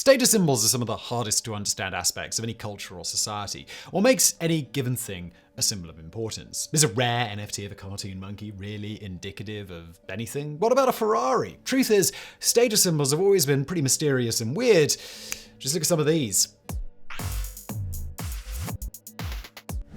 Status symbols are some of the hardest to understand aspects of any culture or society. What makes any given thing a symbol of importance? Is a rare NFT of a cartoon monkey really indicative of anything? What about a Ferrari? Truth is, status symbols have always been pretty mysterious and weird. Just look at some of these.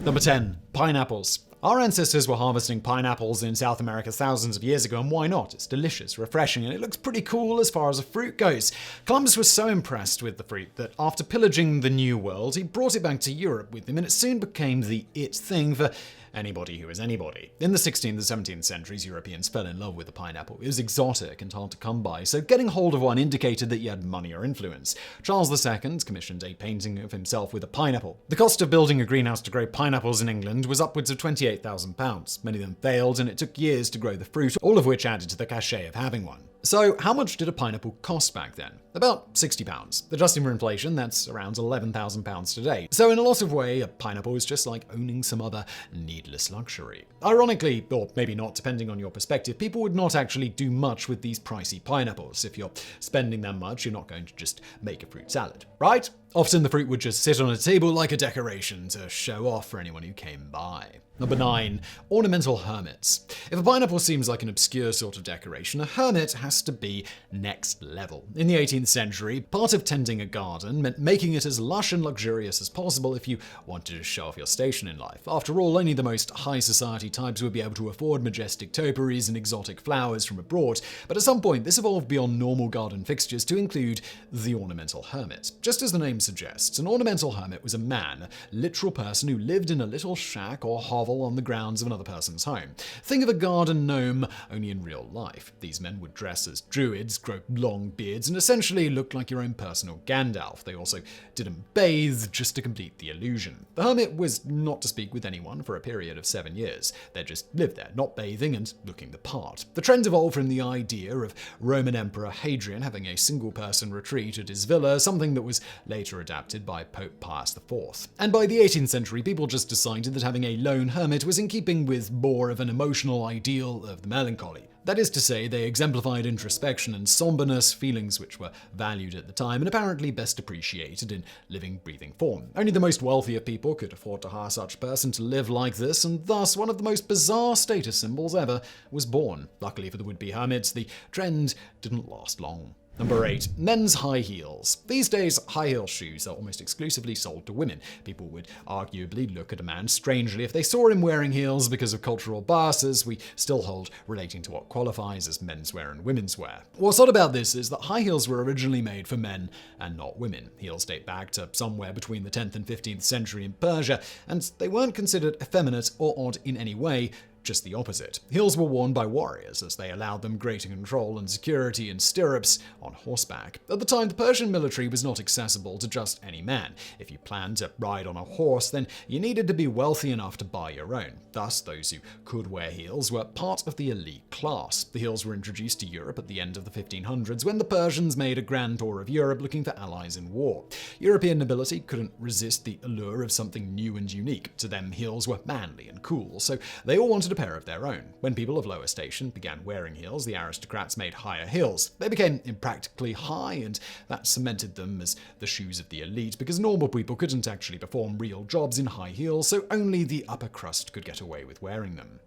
Number 10. Pineapples. Our ancestors were harvesting pineapples in South America thousands of years ago, and why not? It's delicious, refreshing, and it looks pretty cool as far as a fruit goes. Columbus was so impressed with the fruit that after pillaging the New World, he brought it back to Europe with him, and it soon became the it thing for anybody who is anybody. In the 16th and 17th centuries, Europeans fell in love with the pineapple. It was exotic and hard to come by, so getting hold of one indicated that you had money or influence. Charles II commissioned a painting of himself with a pineapple. The cost of building a greenhouse to grow pineapples in England was upwards of £28,000. Many of them failed, and it took years to grow the fruit, all of which added to the cachet of having one. So how much did a pineapple cost back then? About £60. Adjusting for inflation, that's around £11,000 today. So in a lot of ways, a pineapple is just like owning some other needless luxury. Ironically, or maybe not depending on your perspective, people would not actually do much with these pricey pineapples. If you're spending that much, you're not going to just make a fruit salad, right? Often the fruit would just sit on a table like a decoration to show off for anyone who came by. Number 9. Ornamental Hermits. If a pineapple seems like an obscure sort of decoration, a hermit has to be next level. In the 18th century, part of tending a garden meant making it as lush and luxurious as possible if you wanted to show off your station in life. After all, only the most high society types would be able to afford majestic topiaries and exotic flowers from abroad, but at some point this evolved beyond normal garden fixtures to include the ornamental hermit. Just as the name suggests, an ornamental hermit was a man, a literal person who lived in a little shack or hovel on the grounds of another person's home. Think of a garden gnome, only in real life. These men would dress as druids, grow long beards, and essentially look like your own personal Gandalf. They also didn't bathe, just to complete the illusion. The hermit was not to speak with anyone for a period of 7 years. They just lived there, not bathing and looking the part. The trend evolved from the idea of Roman Emperor Hadrian having a single-person retreat at his villa, something that was later adapted by Pope Pius IV. And by the 18th century, people just decided that having a lone hermit was in keeping with more of an emotional ideal of the melancholy. That is to say, they exemplified introspection and somberness, feelings which were valued at the time and apparently best appreciated in living, breathing form. Only the most wealthy of people could afford to hire such a person to live like this, and thus one of the most bizarre status symbols ever was born. Luckily for the would-be hermits, the trend didn't last long. Number 8. Men's high heels. These days, high heel shoes are almost exclusively sold to women. People would arguably look at a man strangely if they saw him wearing heels because of cultural biases we still hold relating to what qualifies as menswear and women's wear. What's odd about this is that high heels were originally made for men and not women. Heels date back to somewhere between the 10th and 15th century in Persia, and they weren't considered effeminate or odd in any way. Just the opposite. Heels were worn by warriors as they allowed them greater control and security in stirrups on horseback. At the time, the Persian military was not accessible to just any man. If you planned to ride on a horse, then you needed to be wealthy enough to buy your own. Thus, those who could wear heels were part of the elite class. The heels were introduced to Europe at the end of the 1500s when the Persians made a grand tour of Europe looking for allies in war. European nobility couldn't resist the allure of something new and unique. To them, heels were manly and cool, so they all wanted a pair of their own. When people of lower station began wearing heels, the aristocrats made higher heels. They became impractically high, and that cemented them as the shoes of the elite, because normal people couldn't actually perform real jobs in high heels, so only the upper crust could get away with wearing them.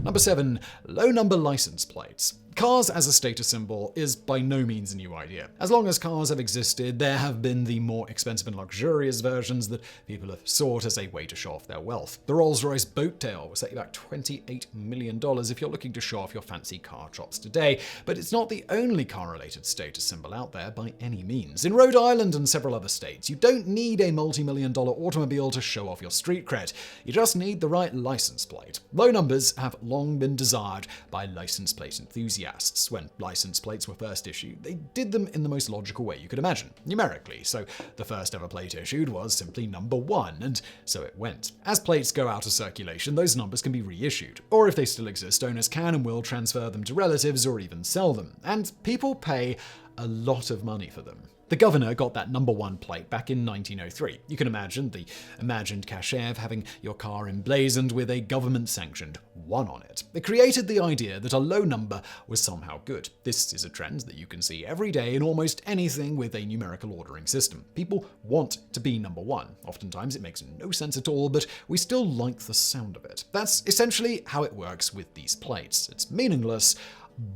Number 7. Low number license plates. Cars as a status symbol is by no means a new idea. As long as cars have existed, there have been the more expensive and luxurious versions that people have sought as a way to show off their wealth. The Rolls-Royce boat tail will set you back $28 million if you're looking to show off your fancy car chops today, but it's not the only car-related status symbol out there by any means. In Rhode Island and several other states, you don't need a multi-million-dollar automobile to show off your street cred. You just need the right license plate. Low numbers have long been desired by license plate enthusiasts. When license plates were first issued, they did them in the most logical way you could imagine, numerically. So the first ever plate issued was simply number 1, and so it went. As plates go out of circulation, those numbers can be reissued, or if they still exist, owners can and will transfer them to relatives or even sell them, and people pay a lot of money for them. The governor got that number 1 plate back in 1903. You can imagine the imagined cachet of having your car emblazoned with a government-sanctioned 1 on it. It created the idea that a low number was somehow good. This is a trend that you can see every day in almost anything with a numerical ordering system. People want to be number 1. Oftentimes it makes no sense at all, but we still like the sound of it. That's essentially how it works with these plates. It's meaningless,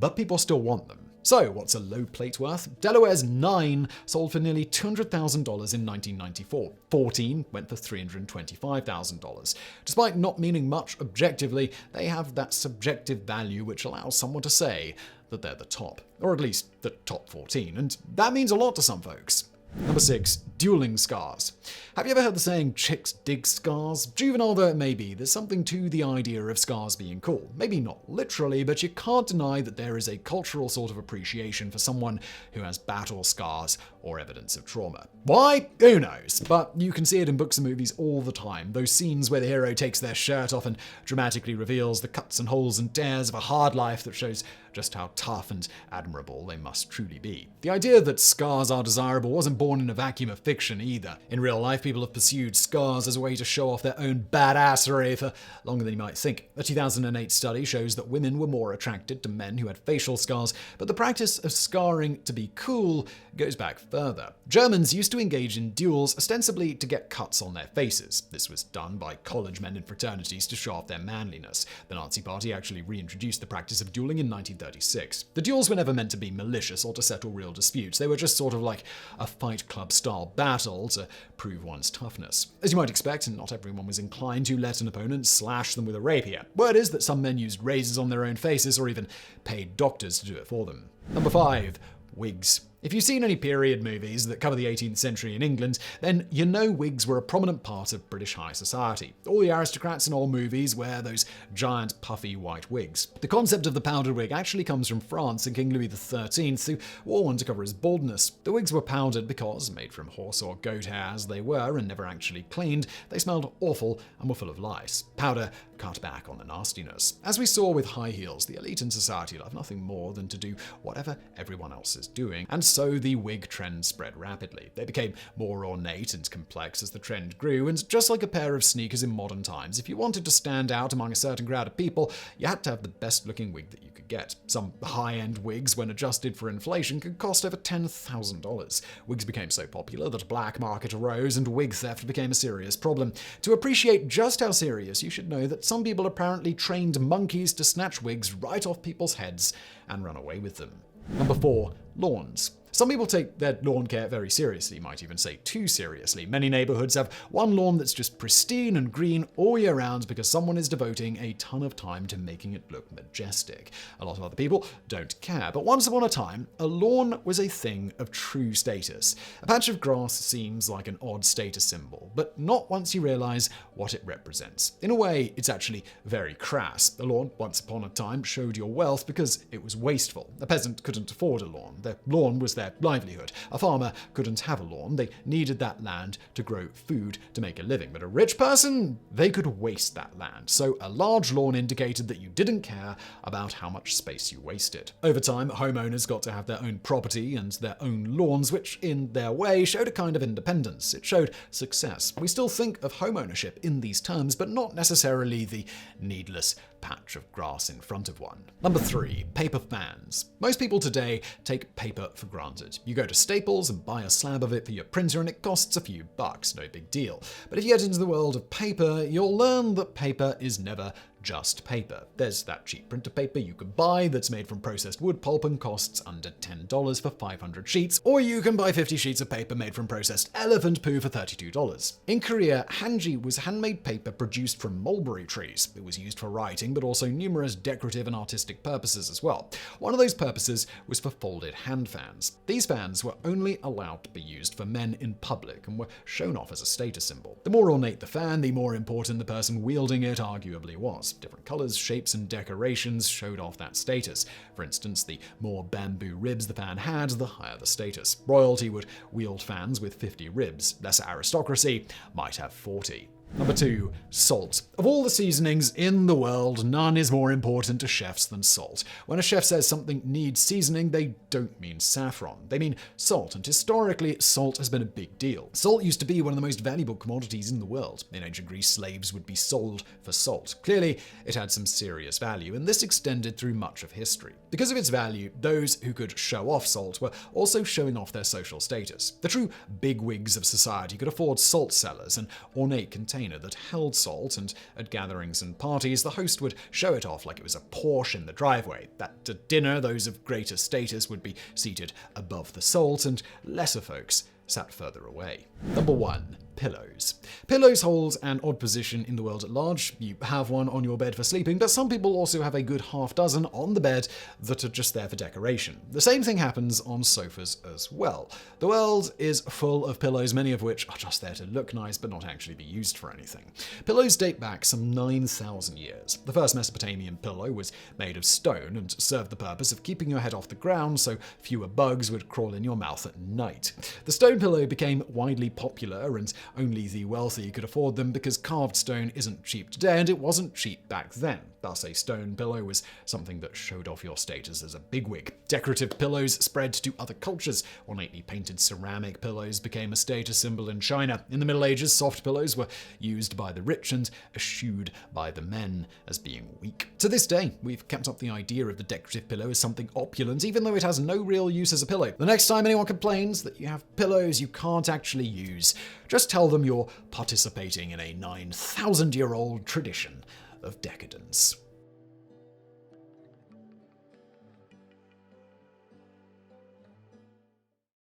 but people still want them. So, what's a low plate worth? Delaware's 9 sold for nearly $200,000 in 1994. 14 went for $325,000. Despite not meaning much objectively, they have that subjective value which allows someone to say that they're the top, or at least the top 14, and that means a lot to some folks. Number 6. Dueling Scars. Have you ever heard the saying, chicks dig scars? Juvenile though it may be, there's something to the idea of scars being cool. Maybe not literally, but you can't deny that there is a cultural sort of appreciation for someone who has battle scars or evidence of trauma. Why? Who knows? But you can see it in books and movies all the time. Those scenes where the hero takes their shirt off and dramatically reveals the cuts and holes and tears of a hard life that shows just how tough and admirable they must truly be. The idea that scars are desirable wasn't born in a vacuum of fiction either. In real life, people have pursued scars as a way to show off their own badassery for longer than you might think. A 2008 study shows that women were more attracted to men who had facial scars, but the practice of scarring to be cool goes back further. Germans used to engage in duels ostensibly to get cuts on their faces. This was done by college men in fraternities to show off their manliness. The Nazi Party actually reintroduced the practice of dueling in 1936. The duels were never meant to be malicious or to settle real disputes. They were just sort of like a Fight Club-style battle to prove one's toughness. As you might expect, not everyone was inclined to let an opponent slash them with a rapier. Word is that some men used razors on their own faces or even paid doctors to do it for them. Number 5. Wigs. If you've seen any period movies that cover the 18th century in England, then you know wigs were a prominent part of British high society. All the aristocrats in all movies wear those giant puffy white wigs. The concept of the powdered wig actually comes from France and King Louis XIII, who wore one to cover his baldness. The wigs were powdered because, made from horse or goat hair as they were and never actually cleaned, they smelled awful and were full of lice. Powder cut back on the nastiness. As we saw with high heels, the elite in society love nothing more than to do whatever everyone else is doing, and so the wig trend spread rapidly. They became more ornate and complex as the trend grew, and just like a pair of sneakers in modern times, if you wanted to stand out among a certain crowd of people, you had to have the best looking wig that you could get. Some high-end wigs, when adjusted for inflation, could cost over $10,000. Wigs became so popular that a black market arose and wig theft became a serious problem. To appreciate just how serious, you should know that some people apparently trained monkeys to snatch wigs right off people's heads and run away with them. Number 4. Lawns. Some people take their lawn care very seriously, might even say too seriously. Many neighborhoods have one lawn that's just pristine and green all year round because someone is devoting a ton of time to making it look majestic. A lot of other people don't care, but once upon a time, a lawn was a thing of true status. A patch of grass seems like an odd status symbol, but not once you realize what it represents. In a way, it's actually very crass. A lawn, once upon a time, showed your wealth because it was wasteful. A peasant couldn't afford a lawn. Their lawn was their livelihood. A farmer couldn't have a lawn. They needed that land to grow food to make a living. But a rich person, they could waste that land. So a large lawn indicated that you didn't care about how much space you wasted. Over time, homeowners got to have their own property and their own lawns, which in their way showed a kind of independence. It showed success. We still think of homeownership in these terms, but not necessarily the needless patch of grass in front of one. Number 3. Paper fans. Most people today take paper for granted. You go to Staples and buy a slab of it for your printer and it costs a few bucks, no big deal. But if you get into the world of paper, you'll learn that paper is never just paper. There's that cheap printer paper you can buy that's made from processed wood pulp and costs under $10 for 500 sheets, or you can buy 50 sheets of paper made from processed elephant poo for $32. In Korea, hanji was handmade paper produced from mulberry trees. It was used for writing, but also numerous decorative and artistic purposes as well. One of those purposes was for folded hand fans. These fans were only allowed to be used for men in public and were shown off as a status symbol. The more ornate the fan, the more important the person wielding it arguably was. Different colors, shapes, and decorations showed off that status. For instance, the more bamboo ribs the fan had, the higher the status. Royalty would wield fans with 50 ribs. Lesser aristocracy might have 40. Number 2. Salt. Of all the seasonings in the world, none is more important to chefs than salt. When a chef says something needs seasoning, they don't mean saffron. They mean salt, and historically, salt has been a big deal. Salt used to be one of the most valuable commodities in the world. In ancient Greece, slaves would be sold for salt. Clearly, it had some serious value, and this extended through much of history. Because of its value, those who could show off salt were also showing off their social status. The true bigwigs of society could afford salt cellars, an ornate container that held salt, and at gatherings and parties, the host would show it off like it was a Porsche in the driveway. At dinner, those of greater status would be seated above the salt, and lesser folks sat further away. Number 1. Pillows. Pillows hold an odd position in the world at large. You have one on your bed for sleeping, but some people also have a good half dozen on the bed that are just there for decoration. The same thing happens on sofas as well. The world is full of pillows, many of which are just there to look nice but not actually be used for anything. Pillows date back some 9,000 years. The first Mesopotamian pillow was made of stone and served the purpose of keeping your head off the ground so fewer bugs would crawl in your mouth at night. The stone pillow became widely popular, and only the wealthy could afford them because carved stone isn't cheap today, and it wasn't cheap back then. Thus, a stone pillow was something that showed off your status as a bigwig. Decorative pillows spread to other cultures. Ornately painted ceramic pillows became a status symbol in China. In the Middle Ages, soft pillows were used by the rich and eschewed by the men as being weak. To this day, we've kept up the idea of the decorative pillow as something opulent, even though it has no real use as a pillow. The next time anyone complains that you have pillows you can't actually use, just tell them you're participating in a 9,000-year-old tradition of decadence.